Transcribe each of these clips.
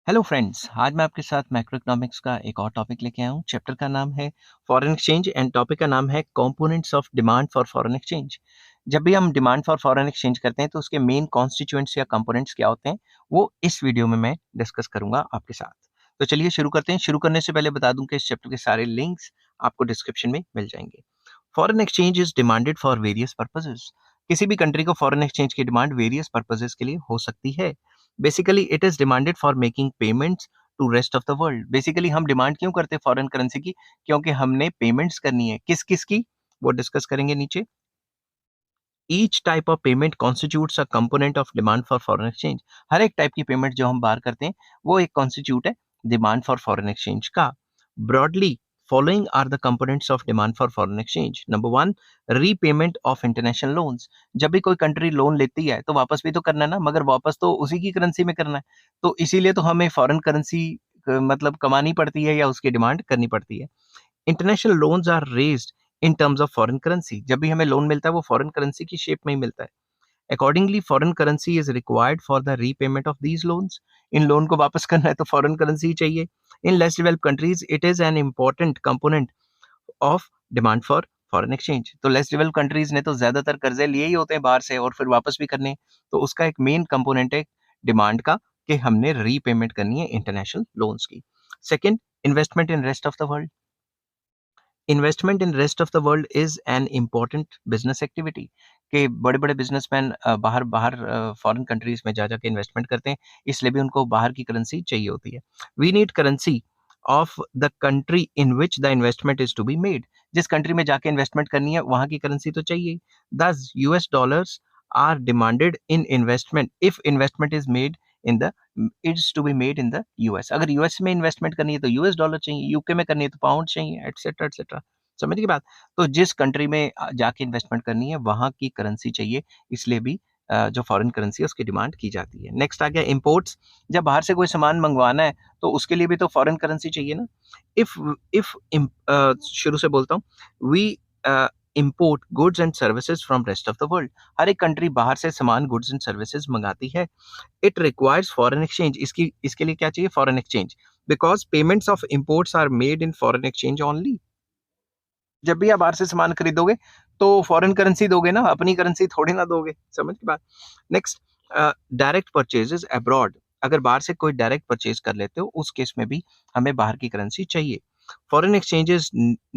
Hello friends, आज मैं आपके साथ मैक्रो इकोनॉमिक्स का एक और टॉपिक लेके आया हूँ। चैप्टर का नाम है फॉरेन एक्सचेंज एंड टॉपिक का नाम है components of demand for foreign exchange. जब भी हम डिमांड फॉर फॉरेन एक्सचेंज करते हैं तो उसके मेन कॉन्स्टिट्यूएंट्स या कंपोनेंट्स क्या होते हैं, वो इस वीडियो में मैं डिस्कस करूंगा आपके साथ। तो चलिए शुरू करते हैं। शुरू करने से पहले बता दूं कि इस चैप्टर के सारे लिंक्स आपको डिस्क्रिप्शन में मिल जाएंगे। Foreign exchange is demanded for various purposes. किसी भी कंट्री को फॉरेन एक्सचेंज की डिमांड वेरियस पर्पसेस के लिए हो सकती है। Basically it is demanded for making payments to rest of the world. Basically हम डिमांड क्यों करते हैं फॉरेन करेंसी की? क्योंकि हमने पेमेंट्स करनी है। किस किस की, वो डिस्कस करेंगे नीचे। Each type of payment constitutes a component of demand for foreign exchange. हर एक टाइप की पेमेंट जो हम बाहर करते हैं वो एक कॉन्स्टिट्यूट है डिमांड फॉर फॉरेन एक्सचेंज का। Broadly following are the components of demand for foreign exchange. Number one, repayment of international loans. जब भी कोई कंट्री लोन लेती है तो वापस भी तो करना है ना, मगर वापस तो उसी की करेंसी में करना है। तो इसीलिए तो हमें फॉरेन करेंसी मतलब कमानी पड़ती है या उसकी डिमांड करनी पड़ती है। International loans are raised in terms of foreign currency. जब भी हमें लोन मिलता है वो फॉरेन करेंसी की शेप में ही मिलता है। Accordingly foreign currency is required for the repayment of these loans. In loan को वापस करना है तो फॉरेन करेंसी ही चाहिए। In less developed countries it is an important component of demand for foreign exchange. तो लेस डेवलप्ड कंट्रीज ने तो ज्यादातर कर्जे लिए ही होते हैं बाहर से और फिर वापस भी करने हैं। तो उसका एक मेन कंपोनेंट है डिमांड का कि हमने रीपेमेंट करनी है इंटरनेशनल लोन्स की। Second, investment in rest of the world. Investment in rest of the world is an important business activity. के बड़े बड़े बिजनेसमैन बाहर बाहर फॉरेन कंट्रीज में जा जाके इन्वेस्टमेंट करते हैं, इसलिए भी उनको बाहर की करेंसी चाहिए होती है। We need currency of the country in which the investment is to be made. जिस कंट्री में जाके इन्वेस्टमेंट करनी है वहां की करेंसी तो चाहिए। दस US dollars are demanded in investment if investment is made in the it's to be made in the US. अगर यूएस में इन्वेस्टमेंट करनी है तो यूएस डॉलर चाहिए, यूके में करनी है तो पाउंड चाहिए, एटसेट्रा एटसेट्रा। समझ गई बात? तो जिस कंट्री में जाके इन्वेस्टमेंट करनी है वहां की करेंसी चाहिए, इसलिए भी जो फॉरेन करेंसी है उसकी डिमांड की जाती है। नेक्स्ट आ गया इंपोर्ट्स। जब बाहर से कोई सामान मंगवाना है तो उसके लिए भी तो फॉरेन करेंसी चाहिए ना। इफ इफ शुरू से बोलता हूँ। We import goods and services from rest of the world। हर एक कंट्री बाहर से सामान गुड्स एंड सर्विसेज मंगाती है। It requires foreign exchange. इसके लिए क्या चाहिए? Foreign exchange. Because payments of imports are made in foreign exchange only. जब भी आप बाहर से सामान खरीदोगे तो फॉरेन करेंसी दोगे ना, अपनी करेंसी थोड़ी ना दोगे। समझ की बात? Next, direct purchases abroad. अगर बाहर से कोई डायरेक्ट परचेज कर लेते हो उस केस में भी हमें बाहर की करेंसी चाहिए। Foreign exchanges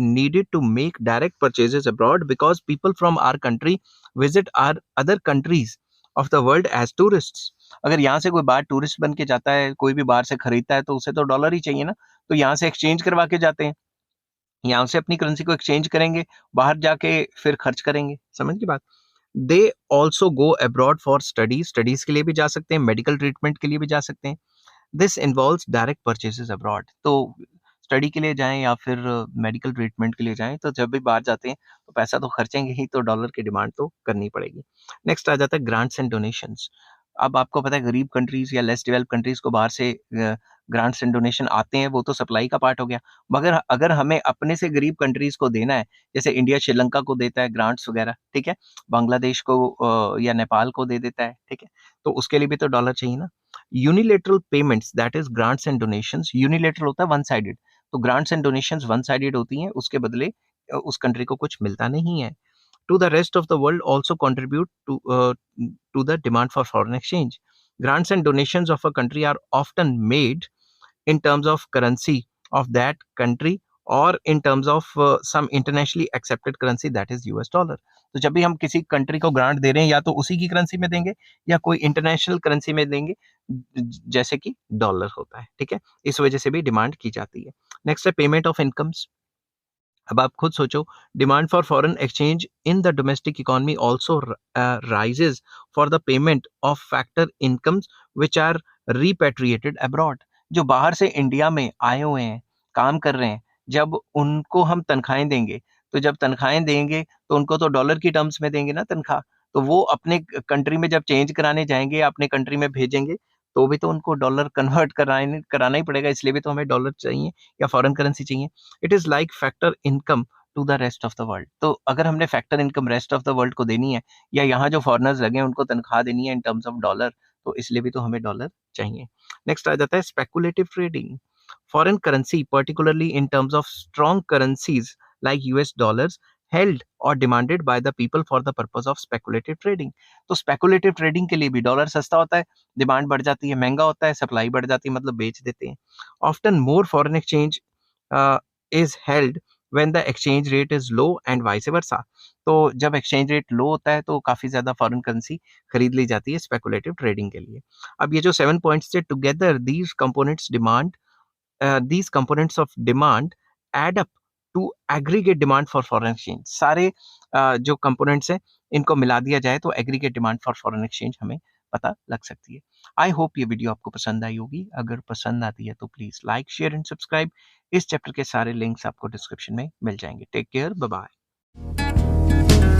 needed to make direct purchases abroad because people from our country visit our other countries of the world as tourists। अगर यहाँ से कोई बाहर टूरिस्ट बन के जाता है, कोई भी बाहर से खरीदता है तो उसे तो डॉलर ही चाहिए ना। तो यहाँ से एक्सचेंज करवा के जाते हैं, यहाँ से अपनी करेंसी को एक्सचेंज करेंगे, बाहर जाके फिर खर्च करेंगे। समझ की बात? They also go abroad for studies. Studies के लिए भी जा सकते हैं, मेडिकल ट्रीटमेंट के लिए भी जा सकते हैं। This involves direct purchases abroad. तो स्टडी के लिए जाएं या फिर मेडिकल ट्रीटमेंट के लिए जाएं तो जब भी बाहर जाते हैं तो पैसा तो खर्चेंगे ही, तो डॉलर की डिमांड तो करनी पड़ेगी। नेक्स्ट आ जाता है ग्रांट्स एंड डोनेशंस। अब आपको पता है गरीब कंट्रीज या लेस डेवलप्ड कंट्रीज को बाहर से ग्रांट्स एंड डोनेशन आते हैं, वो तो सप्लाई का पार्ट हो गया। मगर अगर हमें अपने से गरीब कंट्रीज को देना है, जैसे इंडिया श्रीलंका को देता है ग्रांट्स वगैरह, ठीक है, बांग्लादेश को या नेपाल को दे देता है, ठीक है, तो उसके लिए भी तो डॉलर चाहिए ना। Unilateral payments that is grants and donations. Unilateral होता है वन साइडेड, तो grants and donations one sided होती हैं, उसके बदले उस कंट्री को कुछ मिलता नहीं है। To the rest of the world also contribute to the demand for foreign exchange. Grants and donations of a country are often made in terms of currency of that country or in terms of some internationally accepted currency that is US dollar। तो जब भी हम किसी country को grant दे रहे हैं या तो उसी की करेंसी में देंगे या कोई इंटरनेशनल करेंसी में देंगे, जैसे कि डॉलर होता है, ठीक है। इस वजह से भी डिमांड की जाती है। नेक्स्ट है पेमेंट ऑफ इनकम्स। अब आप खुद सोचो, demand for foreign exchange in the domestic economy also rises for the payment of factor incomes which are repatriated abroad. जो बाहर से इंडिया में आए हुए हैं, काम कर रहे हैं, जब उनको हम तनख्वाहें देंगे, तो जब तनख्वाहें देंगे तो उनको तो डॉलर की टर्म्स में देंगे ना तनख्वाह। तो वो अपने कंट्री में जब चेंज कराने जाएंगे या अपने कंट्री में भेजेंगे तो भी तो उनको डॉलर कन्वर्ट कराना ही पड़ेगा, इसलिए भी तो हमें डॉलर चाहिए या फॉरेन करेंसी चाहिए। It is like factor income to the rest of the world. तो अगर हमने factor income rest of the world को देनी है या यहाँ जो फॉरेनर्स लगे हैं उनको तनख्वाह देनी है इन टर्म्स ऑफ डॉलर, तो इसलिए भी तो हमें डॉलर चाहिए। नेक्स्ट आ जाता है speculative trading. Foreign currency particularly in terms of strong currencies like US dollars held और demanded by the people for the purpose of speculative trading. तो स्पेकुलेटिव ट्रेडिंग के लिए भी डॉलर सस्ता होता है, डिमांड बढ़ जाती है, महंगा होता है, सप्लाई बढ़ जाती है, मतलब बेच देते हैं। Often more foreign exchange is held when the exchange rate is low and vice versa. तो जब एक्सचेंज रेट लो होता है तो काफी ज्यादा फॉरेन करेंसी खरीद ली जाती है स्पेकुलेटिव ट्रेडिंग के लिए। अब ये जो 7 पॉइंट्स थे, together these components of demand add up to aggregate demand for foreign exchange। सारे जो कंपोनेंट्स हैं इनको मिला दिया जाए तो aggregate demand for foreign exchange हमें पता लग सकती है। आई होप ये वीडियो आपको पसंद आई होगी। अगर पसंद आती है तो please like share and subscribe. इस चैप्टर के सारे लिंक्स आपको डिस्क्रिप्शन में मिल जाएंगे। Take care, bye bye.